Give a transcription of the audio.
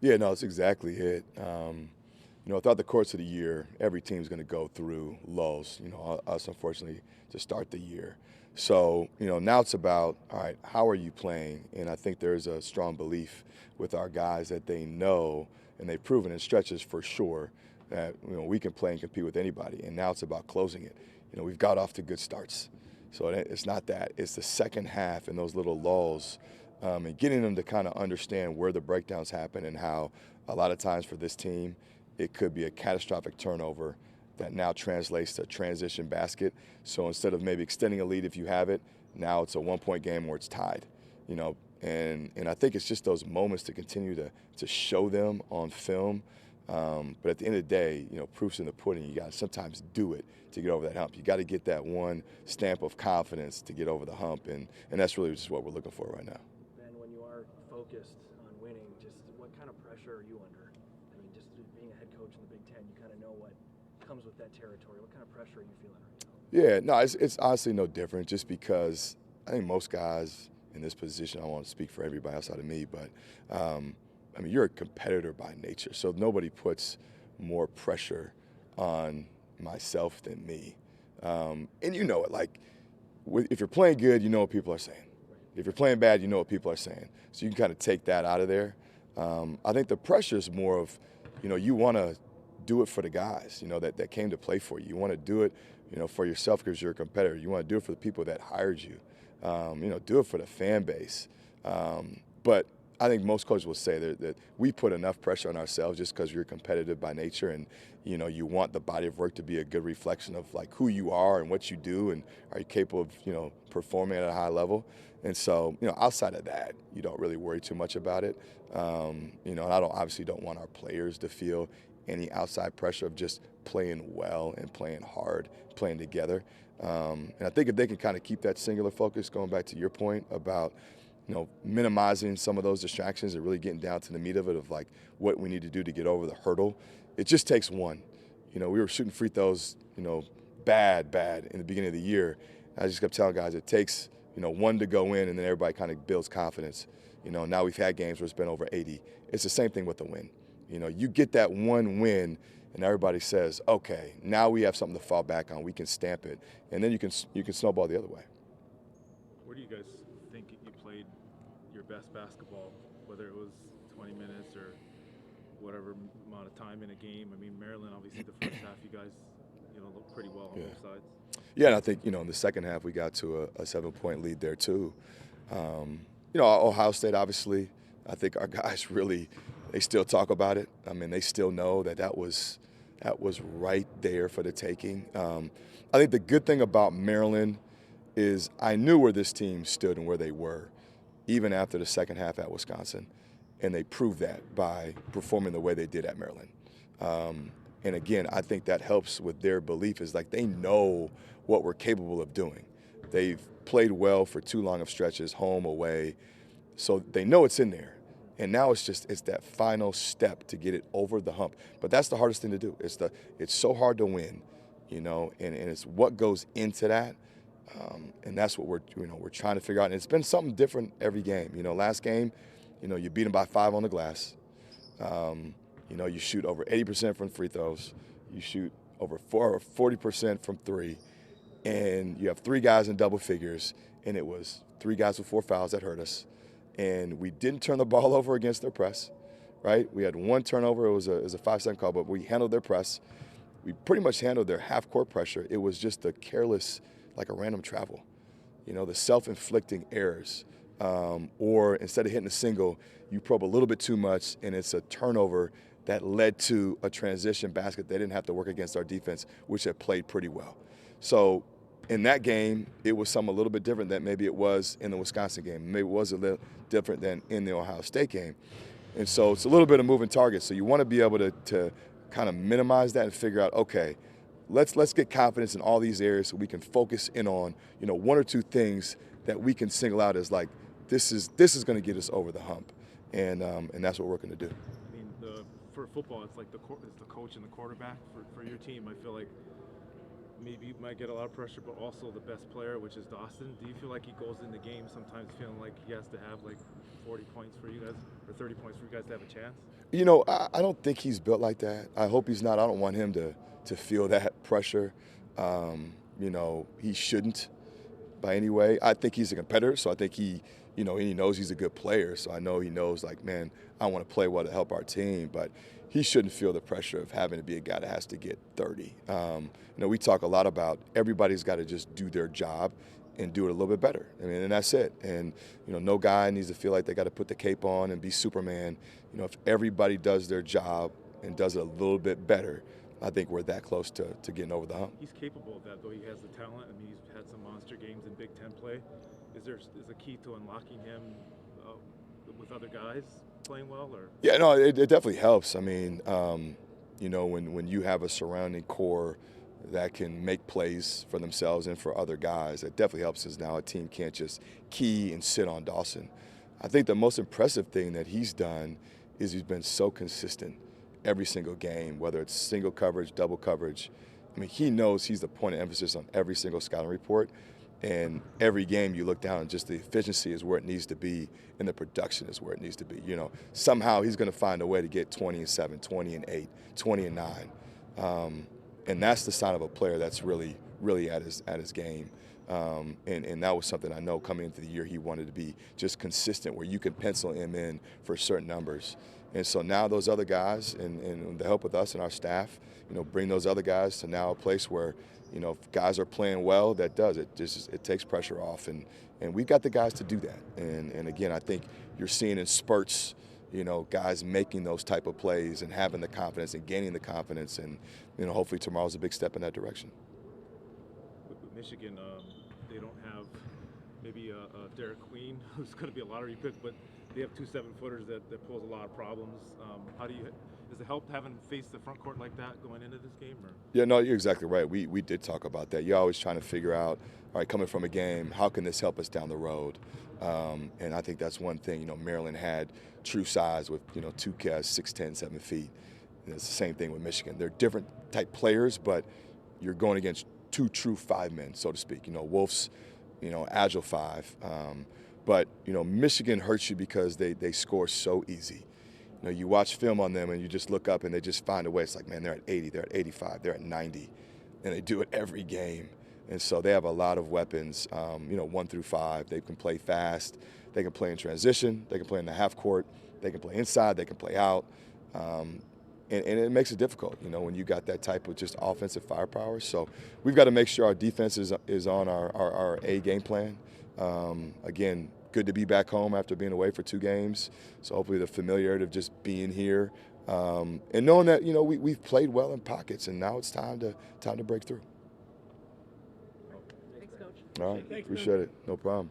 Yeah, no, that's exactly it. Throughout the course of the year, every team's going to go through lulls. Us unfortunately to start the year. So, now it's about, all right, how are you playing? And I think there's a strong belief with our guys that they know, and they've proven in stretches for sure that we can play and compete with anybody. And now it's about closing it. We've got off to good starts. So it's not that. It's the second half and those little lulls, and getting them to kind of understand where the breakdowns happen and how a lot of times for this team, it could be a catastrophic turnover that now translates to a transition basket. So instead of maybe extending a lead if you have it, now it's a one-point game where it's tied. And I think it's just those moments to continue to show them on film. But at the end of the day, proof's in the pudding. You got to sometimes do it to get over that hump. You got to get that one stamp of confidence to get over the hump, and that's really just what we're looking for right now. Ben, when you are focused on winning, just what kind of pressure are you under? I mean, just being a head coach in the Big Ten, you kind of know what comes with that territory. What kind of pressure are you feeling right now? Yeah, no, it's honestly no different just because I think most guys in this position, I won't speak for everybody outside of me, but you're a competitor by nature, so nobody puts more pressure on myself than me. And you know it, like, if you're playing good, you know what people are saying. If you're playing bad, you know what people are saying. So you can kind of take that out of there. I think the pressure is more of, you want to do it for the guys, that came to play for you. You want to do it, for yourself because you're a competitor. You want to do it for the people that hired you. Do it for the fan base. But I think most coaches will say that we put enough pressure on ourselves just because you're competitive by nature, and you want the body of work to be a good reflection of like who you are and what you do, and are you capable of performing at a high level. And so outside of that, you don't really worry too much about it. And I obviously don't want our players to feel any outside pressure of just playing well and playing hard, playing together. And I think if they can kind of keep that singular focus, going back to your point about minimizing some of those distractions and really getting down to the meat of it, of like what we need to do to get over the hurdle. It just takes one. We were shooting free throws, bad in the beginning of the year. I just kept telling guys it takes, one to go in, and then everybody kind of builds confidence. Now we've had games where it's been over 80. It's the same thing with the win. You get that one win, and everybody says, okay, now we have something to fall back on. We can stamp it, and then you can snowball the other way. Where do you guys think you played your best basketball, whether it was 20 minutes or whatever amount of time in a game? I mean, Maryland, obviously, the first half, you guys, looked pretty well on both sides. Yeah, and I think, in the second half, we got to a 7-point lead there, too. Ohio State, obviously, I think our guys really, they still talk about it. I mean, they still know that was right there for the taking. I think the good thing about Maryland is I knew where this team stood and where they were, even after the second half at Wisconsin, and they proved that by performing the way they did at Maryland. And again, I think that helps with their belief, is like they know what we're capable of doing. They've played well for too long of stretches, home, away, so they know it's in there. And now it's that final step to get it over the hump. But that's the hardest thing to do. It's so hard to win, and it's what goes into that. And that's what we're trying to figure out. And it's been something different every game. Last game, you beat them by 5 on the glass. You shoot over 80% from free throws. You shoot over 40% from 3. And you have 3 guys in double figures. And it was 3 guys with 4 fouls that hurt us. And we didn't turn the ball over against their press, right? We had 1 turnover. It was a 5-second call, but we handled their press. We pretty much handled their half-court pressure. It was just the careless, like a random travel, the self-inflicting errors. Or instead of hitting a single, you probe a little bit too much, and it's a turnover that led to a transition basket. They didn't have to work against our defense, which had played pretty well. So in that game, it was something a little bit different than maybe it was in the Wisconsin game. Maybe it was a little different than in the Ohio State game. And so it's a little bit of moving targets. So you want to be able to kind of minimize that and figure out, okay, let's get confidence in all these areas so we can focus in on, 1 or 2 things that we can single out as like, this is going to get us over the hump. And that's what we're going to do. I mean, for football, it's like it's the coach and the quarterback for your team. I feel like maybe you might get a lot of pressure, but also the best player, which is Dawson. Do you feel like he goes in the game sometimes feeling like he has to have like 40 points for you guys or 30 points for you guys to have a chance? You know, I don't think he's built like that. I hope he's not. I don't want him to feel that pressure. You know, he shouldn't by any way. I think he's a competitor, so I think he knows he's a good player. So I know he knows, like, man, I want to play well to help our team, but he shouldn't feel the pressure of having to be a guy that has to get 30. You know, we talk a lot about everybody's got to just do their job and do it a little bit better. I mean, and that's it. And, you know, no guy needs to feel like they got to put the cape on and be Superman. You know, if everybody does their job and does it a little bit better, I think we're that close to getting over the hump. He's capable of that, though. He has the talent. I mean, he's had some monster games in Big Ten play. Is a key to unlocking him with other guys playing well? Or? Yeah, no, it definitely helps. I mean, you know, when you have a surrounding core that can make plays for themselves and for other guys, it definitely helps us. Now a team can't just key and sit on Dawson. I think the most impressive thing that he's done is he's been so consistent every single game, whether it's single coverage, double coverage. I mean, he knows he's the point of emphasis on every single scouting report. And every game you look down and just the efficiency is where it needs to be and the production is where it needs to be. You know, somehow he's going to find a way to get 20 and 7, 20 and 8, 20 and 9. And that's the sign of a player that's really at his game. And that was something I know coming into the year he wanted to be just consistent where you can pencil him in for certain numbers. And so now those other guys and the help with us and our staff, you know, bring those other guys to now a place where, you know, if guys are playing well, that does it. It takes pressure off, and we've got the guys to do that. And again, I think you're seeing in spurts, you know, guys making those type of plays and having the confidence and gaining the confidence, and you know, hopefully tomorrow's a big step in that direction. With Michigan, they don't have maybe Derek Queen, who's going to be a lottery pick, but they have 2 7-footers that pose a lot of problems. Does it help having faced the front court like that going into this game? Or? Yeah, no, you're exactly right. We did talk about that. You're always trying to figure out, all right, coming from a game, how can this help us down the road? And I think that's one thing. You know, Maryland had true size with, you know, 2 guys, 6'10", 7 feet. And it's the same thing with Michigan. They're different type players, but you're going against 2 true 5 men, so to speak. You know, Wolf's, you know, agile 5. But, you know, Michigan hurts you because they score so easy. You know, you watch film on them and you just look up and they just find a way. It's like, man, they're at 80, they're at 85, they're at 90, and they do it every game. And so they have a lot of weapons, you know, 1 through 5. They can play fast, they can play in transition, they can play in the half court, they can play inside, they can play out. And it makes it difficult, you know, when you got that type of just offensive firepower. So we've got to make sure our defense is on our A game plan. Again, good to be back home after being away for 2 games. So hopefully the familiarity of just being here and knowing that, you know, we've played well in pockets, and now it's time to break through. Thanks, Coach. All right, appreciate it. No problem.